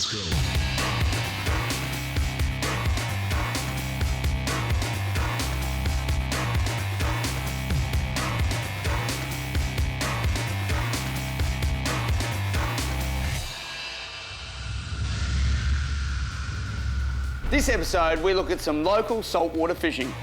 Let's go. This episode, we look at some local saltwater fishing.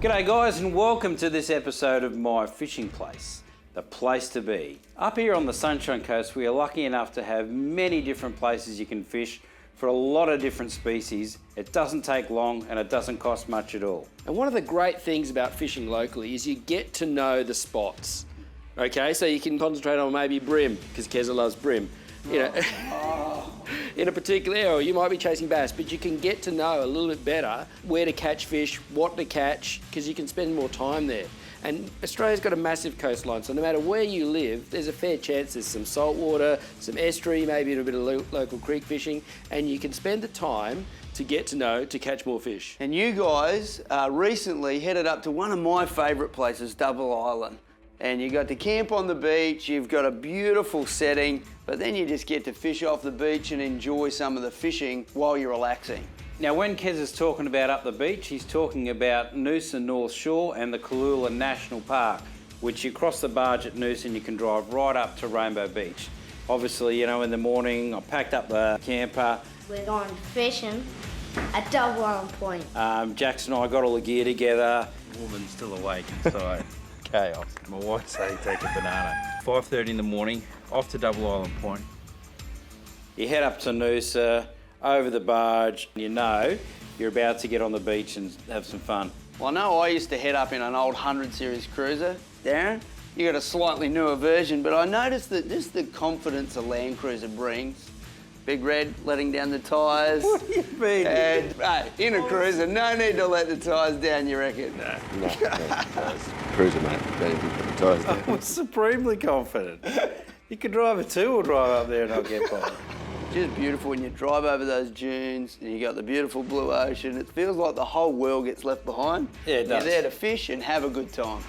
G'day guys and welcome to this episode of My Fishing Place, the place to be. Up here on the Sunshine Coast, we are lucky enough to have many different places you can fish for a lot of different species. It doesn't take long and it doesn't cost much at all. And one of the great things about fishing locally is you get to know the spots. Okay, so you can concentrate on maybe bream, because Keza loves bream. You know, in a particular area, you might be chasing bass, but you can get to know a little bit better where to catch fish, what to catch, because you can spend more time there. And Australia's got a massive coastline, so no matter where you live, there's a fair chance there's some saltwater, some estuary, maybe a bit of local creek fishing, and you can spend the time to get to know, to catch more fish. And you guys recently headed up to one of my favourite places, Double Island. And you got to camp on the beach, you've got a beautiful setting, but then you just get to fish off the beach and enjoy some of the fishing while you're relaxing. Now when Kez is talking about up the beach, he's talking about Noosa North Shore and the Cooloola National Park, which you cross the barge at Noosa and you can drive right up to Rainbow Beach. Obviously, you know, in the morning, I packed up the camper. We're going fishing at Double Island Point. Jackson and I got all the gear together. Woman's still awake inside. Chaos. My wife say take a banana. 5:30 in the morning, off to Double Island Point. You head up to Noosa, over the barge, you know you're about to get on the beach and have some fun. Well, I know I used to head up in an old 100 series cruiser. Darren, you got a slightly newer version, but I noticed that just the confidence a Land Cruiser brings. Big Red letting down the tyres. What do you mean? And, hey, in a cruiser, no need to let the tyres down, you reckon? No, it's cruiser, mate. Don't even put the tyres down. I was supremely confident. You could drive a two-wheel drive up there and I'll get by. Just beautiful when you drive over those dunes and you got the beautiful blue ocean. It feels like the whole world gets left behind. Yeah, it does. You're there to fish and have a good time.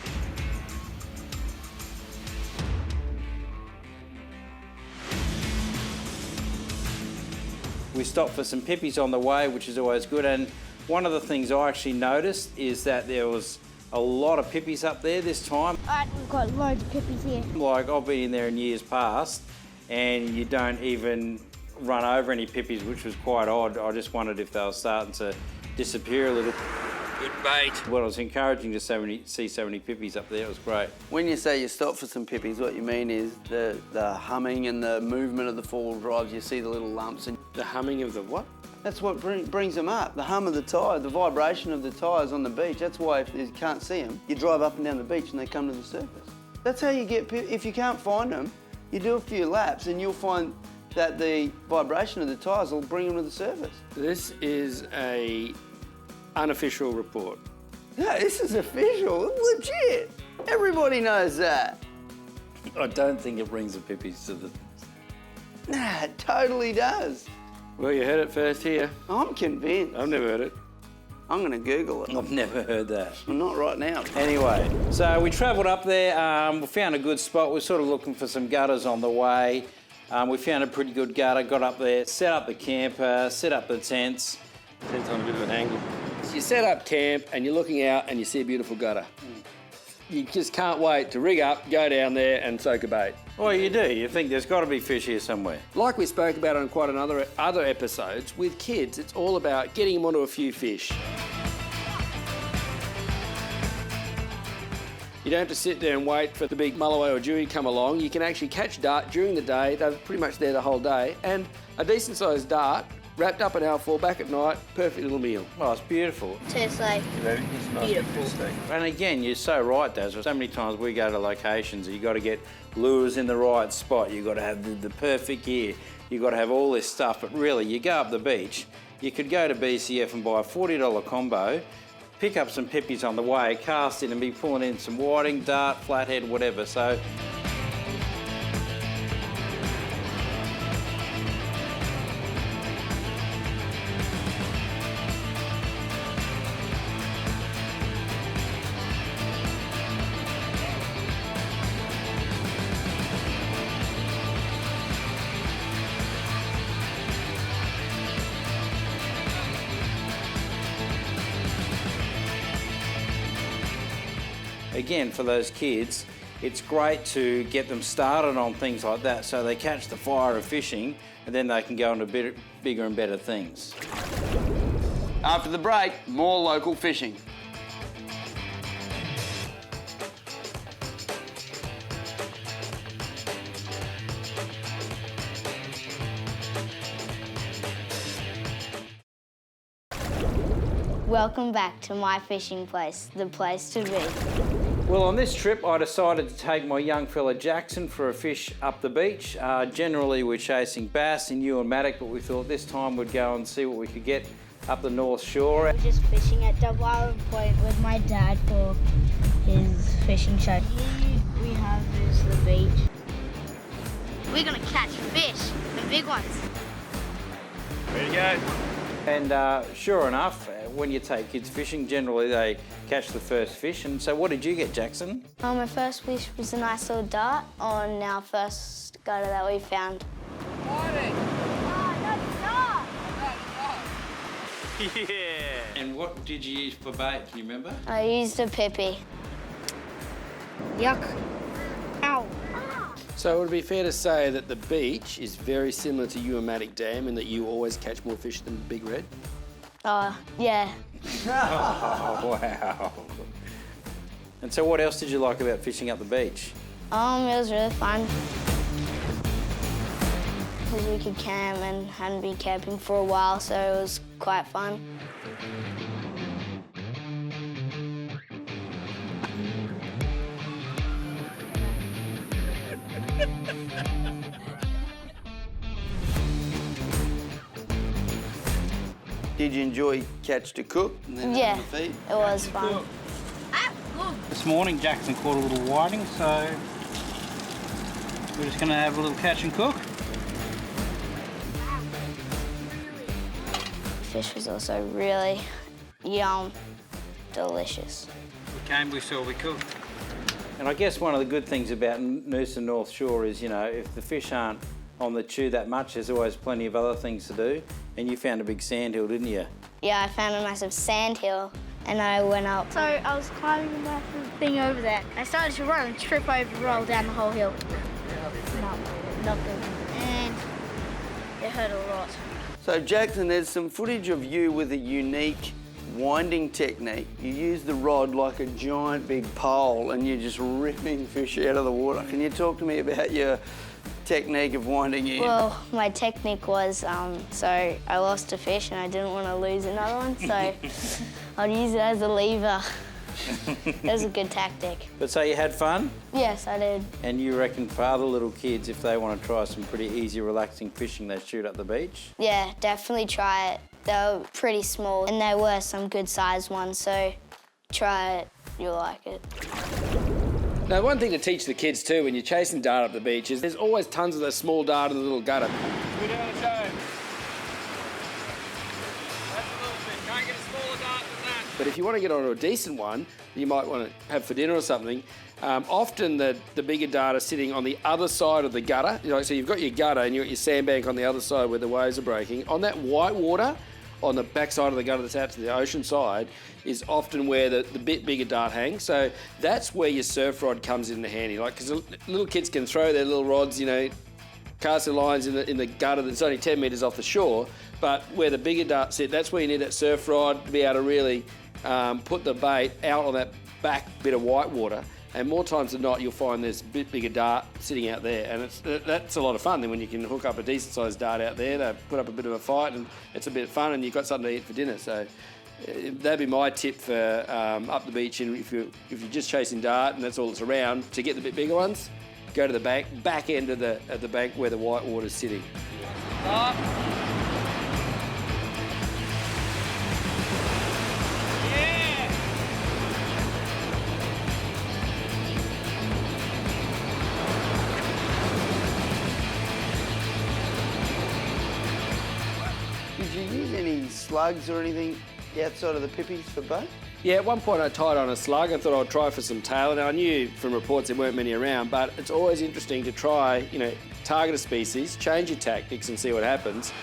We stopped for some pippies on the way, which is always good. And one of the things I actually noticed is that there was a lot of pippies up there this time. We've got loads of pippies here. Like, I've been in there in years past and you don't even run over any pippies, which was quite odd. I just wondered if they were starting to disappear a little. Good bait. Well, it was encouraging to see so many pippies up there. It was great. When you say you stop for some pippies, what you mean is the humming and the movement of the four-wheel drives. You see the little lumps and The humming of the what? that's what brings them up. The hum of the tyre, the vibration of the tyres on the beach. That's why if you can't see them, you drive up and down the beach and they come to the surface. That's how you get, if you can't find them, you do a few laps and you'll find that the vibration of the tyres will bring them to the surface. This is a unofficial report. No, this is official, legit. Everybody knows that. I don't think it brings the pippies to the... Nah, it totally does. Well, you heard it first here. I'm convinced. I've never heard it. I'm going to Google it. I've never heard that. Well, not right now. Anyway, so we travelled up there. We found a good spot. We're sort of looking for some gutters on the way. We found a pretty good gutter, got up there, set up the camper, set up the tents. Tents on a bit of an angle. So you set up camp and you're looking out and you see a beautiful gutter. You just can't wait to rig up, go down there and soak a bait. Well, you do. You think there's got to be fish here somewhere. Like we spoke about on quite other episodes, with kids, it's all about getting them onto a few fish. You don't have to sit there and wait for the big mulloway or dewey to come along. You can actually catch dart during the day. They're pretty much there the whole day. And a decent sized dart, wrapped up an alfoil back at night, perfect little meal. Oh, it's beautiful. Tastes like beautiful. And again, you're so right, Daz. So many times we go to locations and you've got to get lures in the right spot. You've got to have the perfect gear. You've got to have all this stuff. But really, you go up the beach, you could go to BCF and buy a $40 combo, pick up some pippies on the way, cast in and be pulling in some whiting, dart, flathead, whatever. So again, for those kids, it's great to get them started on things like that so they catch the fire of fishing and then they can go into bigger and better things. After the break, more local fishing. Welcome back to my fishing place, the place to be. Well, on this trip, I decided to take my young fella Jackson for a fish up the beach. Generally, we're chasing bass in Ewan-Matic, but we thought this time we'd go and see what we could get up the North Shore. We're just fishing at Double Island Point with my dad for his fishing show. Here we have is the beach. We're gonna catch fish, the big ones. Ready to go? And sure enough, when you take kids fishing, generally they catch the first fish. And so what did you get, Jackson? My first fish was a nice little dart on our first gutter that we found. Yeah. And what did you use for bait? Can you remember? I used a pippy. Yuck. Ow. So it would be fair to say that the beach is very similar to Ewan-Matic Dam in that you always catch more fish than Big Red? Yeah. Oh, wow. And so what else did you like about fishing up the beach? It was really fun. Because we could camp and hadn't been camping for a while, so it was quite fun. Did you enjoy catch to cook and then Yeah, have the feed? it was fun. This morning, Jackson caught a little whiting, so we're just going to have a little catch and cook. Fish was also really yum, delicious. We came, we saw, we cooked. And I guess one of the good things about Noosa North Shore is, you know, if the fish aren't on the chew that much, there's always plenty of other things to do. And you found a big sandhill, didn't you? Yeah, I found a massive sandhill and I went up. So I was climbing the massive thing over there. I started to run and trip over, roll down the whole hill. No, nothing. And it hurt a lot. So Jackson, there's some footage of you with a unique winding technique. You use the rod like a giant big pole and you're just ripping fish out of the water. Can you talk to me about your technique of winding in? Well, my technique was, so I lost a fish and I didn't want to lose another one, so I'd use it as a lever. It was a good tactic. But so you had fun? Yes, I did. And you reckon for other little kids, if they want to try some pretty easy, relaxing fishing, they shoot up the beach? Yeah, definitely try it. They were pretty small and there were some good sized ones, so try it, you'll like it. Now, one thing to teach the kids too when you're chasing dart up the beach is there's always tons of those small dart in the little gutter. We're doing a show. That's a little bit. Can't get a smaller dart than that. But if you want to get onto a decent one, you might want to have for dinner or something. Often the bigger dart are sitting on the other side of the gutter. You know, so you've got your gutter and you've got your sandbank on the other side where the waves are breaking. On that white water, on the back side of the gutter that's out to the ocean side, is often where the bit bigger dart hangs. So that's where your surf rod comes in handy. Like, because little kids can throw their little rods, you know, cast their lines in the gutter that's only 10 metres off the shore, but where the bigger darts sit, that's where you need that surf rod to be able to really put the bait out on that back bit of white water. And more times than not, you'll find there's a bit bigger dart sitting out there, and that's a lot of fun. Then when you can hook up a decent-sized dart out there, they put up a bit of a fight, and it's a bit of fun, and you've got something to eat for dinner. So that'd be my tip for up the beach. And if you're just chasing dart and that's all that's around, to get the bit bigger ones, go to the back end of the bank where the white water's sitting. Stop. Did you use any slugs or anything outside of the pippies for bait? Yeah, at one point I tied on a slug and thought I'd try for some tail. Now I knew from reports there weren't many around, but it's always interesting to try, you know, target a species, change your tactics and see what happens.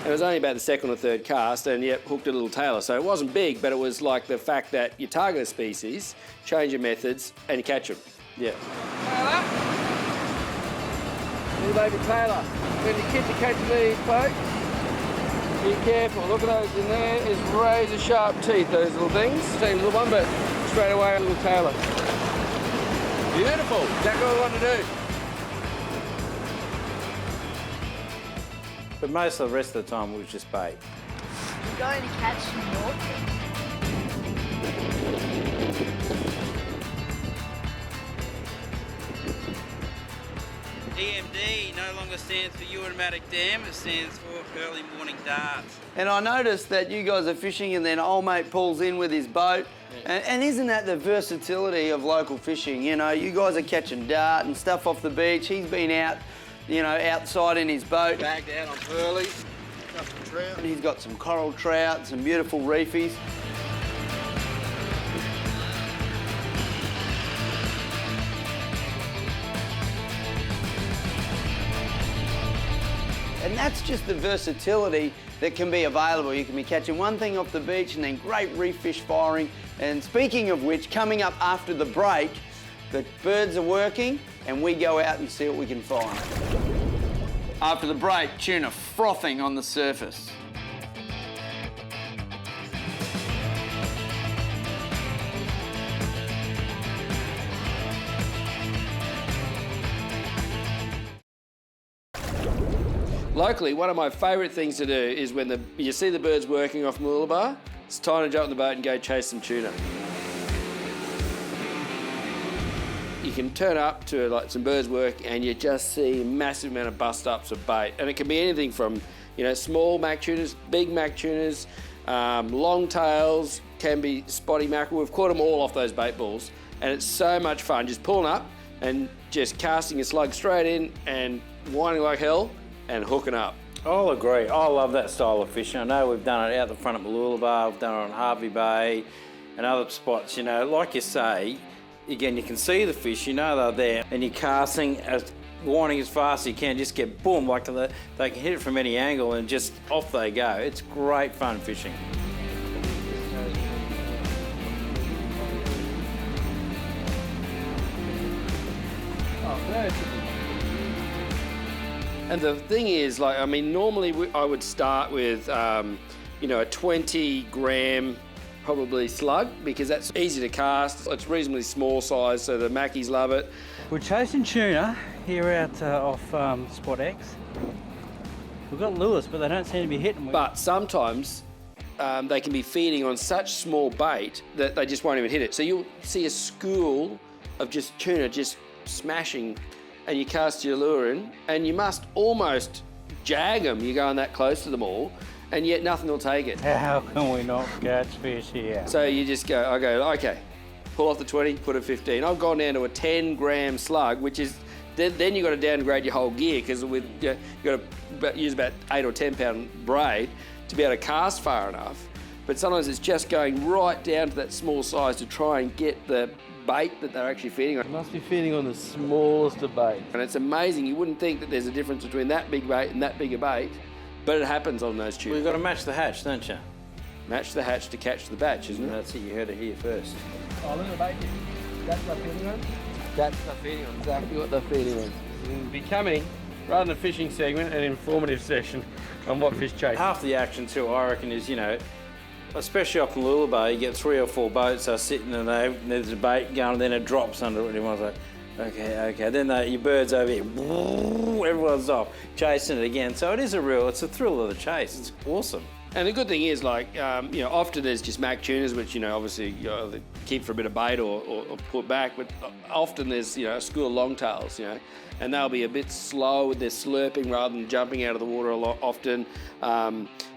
And it was only about the second or third cast, and yet hooked a little tailor. So it wasn't big, but it was like the fact that you target a species, change your methods, and you catch them. Yeah. Taylor. Little baby Taylor. When your kids are catching these folks, be careful. Look at those in there. It's razor sharp teeth, those little things. Same little one, but straight away a little Taylor. Beautiful. Exactly what we want to do. But most of the rest of the time it was just bait. We're going to catch some more fish. EMD no longer stands for Automatic Dam, it stands for Early Morning Darts. And I noticed that you guys are fishing and then old mate pulls in with his boat. And isn't that the versatility of local fishing? You know, you guys are catching dart and stuff off the beach. He's been out, you know, outside in his boat. Bagged out on pearlies, got some trout. And he's got some coral trout, some beautiful reefies. And that's just the versatility that can be available. You can be catching one thing off the beach and then great reef fish firing. And speaking of which, coming up after the break, the birds are working and we go out and see what we can find. After the break, tuna frothing on the surface. Locally, one of my favourite things to do is when you see the birds working off Mooloolaba, it's time to jump in the boat and go chase some tuna. You can turn up to like some birds work and you just see a massive amount of bust-ups of bait. And it can be anything from, you know, small mac tunas, big mac tunas, long tails, can be spotty mackerel. We've caught them all off those bait balls. And it's so much fun just pulling up and just casting a slug straight in and whining like hell and hooking up. I'll agree. I love that style of fishing. I know we've done it out the front at Mooloolaba, we've done it on Harvey Bay and other spots. You know, like you say, again, you can see the fish, you know they're there, and you're casting, whining as fast as you can, just get boom, like they can hit it from any angle and just off they go. It's great fun fishing. And the thing is, like, I mean, normally I would start with, you know, a 20 gram probably slug because that's easy to cast. It's reasonably small size, so the mackies love it. We're chasing tuna here out off Spot X. We've got lures, but they don't seem to be hitting. But sometimes they can be feeding on such small bait that they just won't even hit it. So you'll see a school of just tuna just smashing, and you cast your lure in, and you must almost jag them. You're going that close to them all, and yet nothing will take it. How can we not catch fish here? So you just go, okay, pull off the 20, put a 15. I've gone down to a 10 gram slug, which is, then you've got to downgrade your whole gear because you've got to use about 8 or 10 pound braid to be able to cast far enough. But sometimes it's just going right down to that small size to try and get the bait that they're actually feeding on. It must be feeding on the smallest of bait. And it's amazing. You wouldn't think that there's a difference between that big bait and that big a bait, but it happens on those tuna. Well, you've got to match the hatch, don't you? Match the hatch to catch the batch, isn't it? That's it, you heard it here first. Oh, look at the bait. That's what they're feeding on? That's what they're feeding on. Exactly what they're feeding on. It's becoming, rather than a fishing segment, an informative session on what fish chase. Half the action too, I reckon, is, you know, especially up in Mooloolaba, you get 3 or 4 boats are sitting and there's a bait going and then it drops under it and everyone's like, okay. Then your bird's over here, everyone's off, chasing it again. So it's a thrill of the chase. It's awesome. And the good thing is, like, you know, often there's just mac tunas, which, you know, obviously they keep for a bit of bait or put back, but often there's, you know, a school of longtails, you know, and they'll be a bit slow with their slurping rather than jumping out of the water a lot often.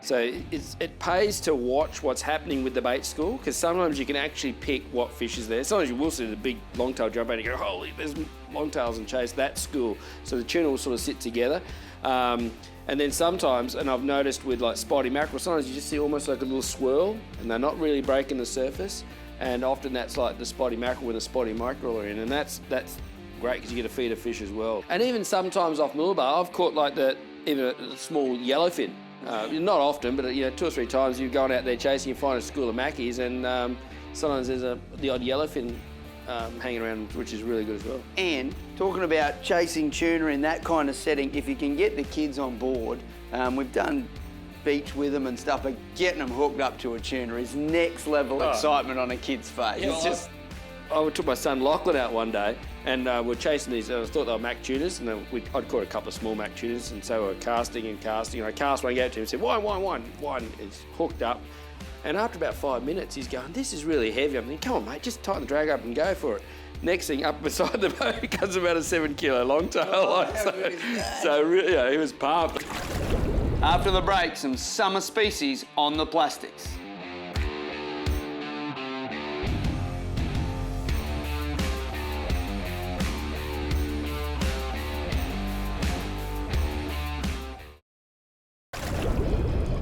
So it pays to watch what's happening with the bait school, because sometimes you can actually pick what fish is there. Sometimes you will see the big longtail jump out and you go, holy, there's longtails, and chase that school. So the tuna will sort of sit together. And then sometimes, and I've noticed with like spotty mackerel, sometimes you just see almost like a little swirl and they're not really breaking the surface. And often that's like the spotty mackerel with a spotty mackerel in, and that's great because you get to feed a fish as well. And even sometimes off Mooloolaba, I've caught like even a small yellowfin Not often, but 2 or 3 times you've gone out there chasing, you find a school of mackies, and sometimes there's the odd yellowfin hanging around, which is really good as well. And talking about chasing tuna in that kind of setting, if you can get the kids on board, we've done beach with them and stuff, but getting them hooked up to a tuna is next level excitement on a kid's face. Yeah, It's just... I took my son Lachlan out one day, and we're chasing these. I thought they were mac tunas, and I'd caught a couple of small mac tunas, and so we're casting and casting. And I cast one, gave it to him, and said, "One." It's hooked up, and after about 5 minutes, he's going, "This is really heavy." I'm thinking, "Come on, mate, just tighten the drag up and go for it." Next thing, up beside the boat comes about a 7-kilo longtail. So really, he was pumped. After the break, some summer species on the plastics.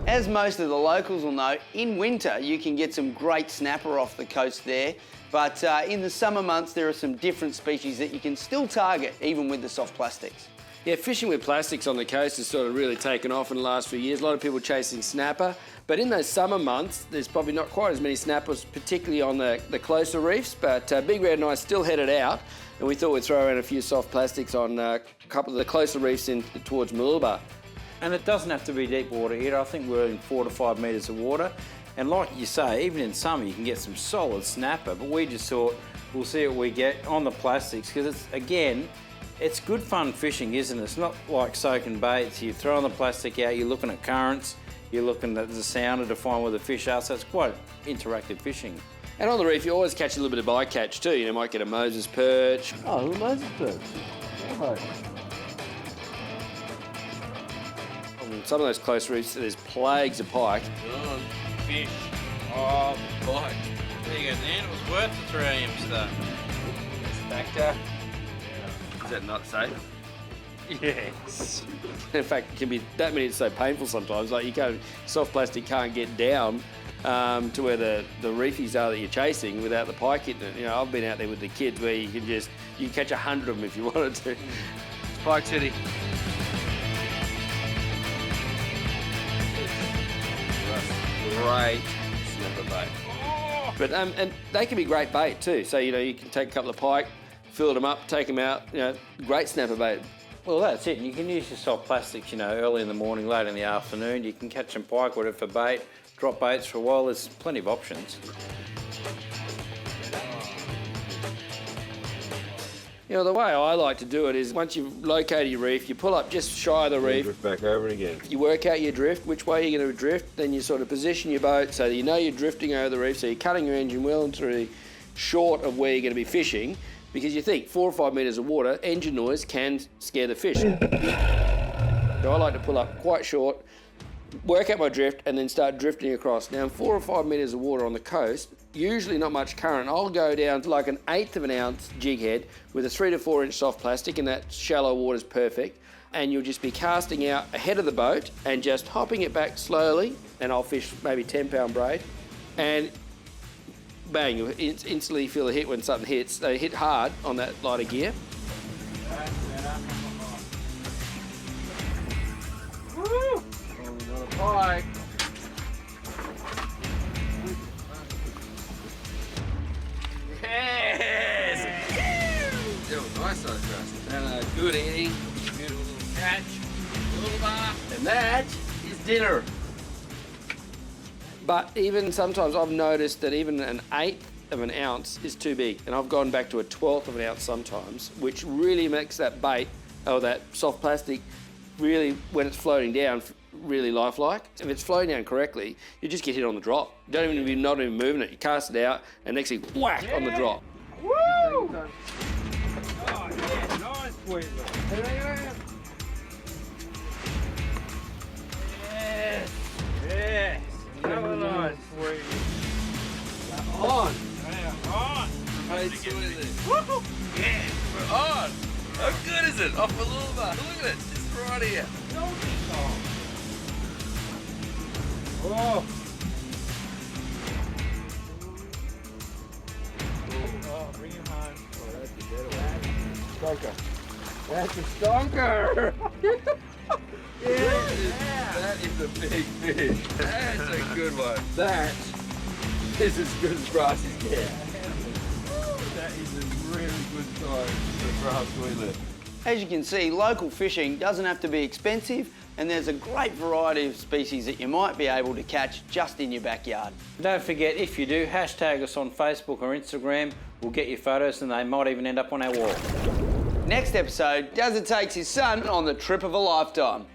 As most of the locals will know, in winter you can get some great snapper off the coast there, but in the summer months there are some different species that you can still target even with the soft plastics. Yeah, fishing with plastics on the coast has sort of really taken off in the last few years. A lot of people chasing snapper, but in those summer months there's probably not quite as many snappers, particularly on the closer reefs, but Big Red and I still headed out, and we thought we'd throw around a few soft plastics on a couple of the closer reefs towards Mooloolaba. And it doesn't have to be deep water here. I think we're in 4 to 5 metres of water. And like you say, even in summer, you can get some solid snapper, but we just thought we'll see what we get on the plastics, because it's good fun fishing, isn't it? It's not like soaking baits. You're throwing the plastic out, you're looking at currents, you're looking at the sounder to find where the fish are, so it's quite interactive fishing. And on the reef, you always catch a little bit of bycatch too. You might get a Moses perch. Oh, Moses perch. Oh. On some of those close reefs, there's plagues of pike. Good fish. Oh, pike. There you go, Dan. It was worth the 3 AM start. Spectre. Is that not safe? Yes. In fact, it can be that many. It's so painful sometimes. Like soft plastic can't get down to where the reefies are that you're chasing without the pike hitting it. I've been out there with the kids where you can catch 100 of them if you wanted to. It's Pike City. Great snapper bait. But and they can be great bait too. So you can take a couple of pike, fill them up, take them out. Great snapper bait. Well, that's it. You can use your soft plastics, early in the morning, late in the afternoon. You can catch some pike, whatever, for bait, drop baits for a while. There's plenty of options. The way I like to do it is once you've located your reef, you pull up just shy of the reef. Drift back over again. You work out your drift, which way you're going to drift, then you sort of position your boat so that you know you're drifting over the reef, so you're cutting your engine well and through short of where you're going to be fishing, because you think 4 or 5 metres of water, engine noise can scare the fish. So I like to pull up quite short, work out my drift, and then start drifting across. Now, in 4 or 5 metres of water on the coast, usually not much current, I'll go down to like an 1/8 of an ounce jig head with a 3 to 4 inch soft plastic, and that shallow water is perfect. And you'll just be casting out ahead of the boat and just hopping it back slowly, and I'll fish maybe 10-pound braid. And bang, you instantly feel a hit when something hits. They hit hard on that lighter gear. Woo! Another pike. Yes! That was nice size bass. And good eating, beautiful little catch, little bar. And that is dinner. But even sometimes I've noticed that even an 1/8 of an ounce is too big, and I've gone back to a 1/12 of an ounce sometimes, which really makes that bait or that soft plastic really, when it's floating down, really lifelike. If it's floating down correctly, you just get hit on the drop. You don't even not even moving it. You cast it out, and next thing, whack on the drop. Woo! Oh, yeah, nice squeeze. Yes, yes. Another nice squeeze. On. Yeah, on. Hey, squeeze. Woo! Yeah. We're on. How good is it? Off a little bar. Look at it. Just right here. Oh. Oh, bring him home. Oh, that's a better one. Stonker. That's a stonker. Yeah. That is a big fish. That's a good one. That is as good as Brassy's get. That is a really good size for grass we live. As you can see, local fishing doesn't have to be expensive, and there's a great variety of species that you might be able to catch just in your backyard. Don't forget, if you do, hashtag us on Facebook or Instagram. We'll get your photos and they might even end up on our wall. Next episode, Dazza takes his son on the trip of a lifetime.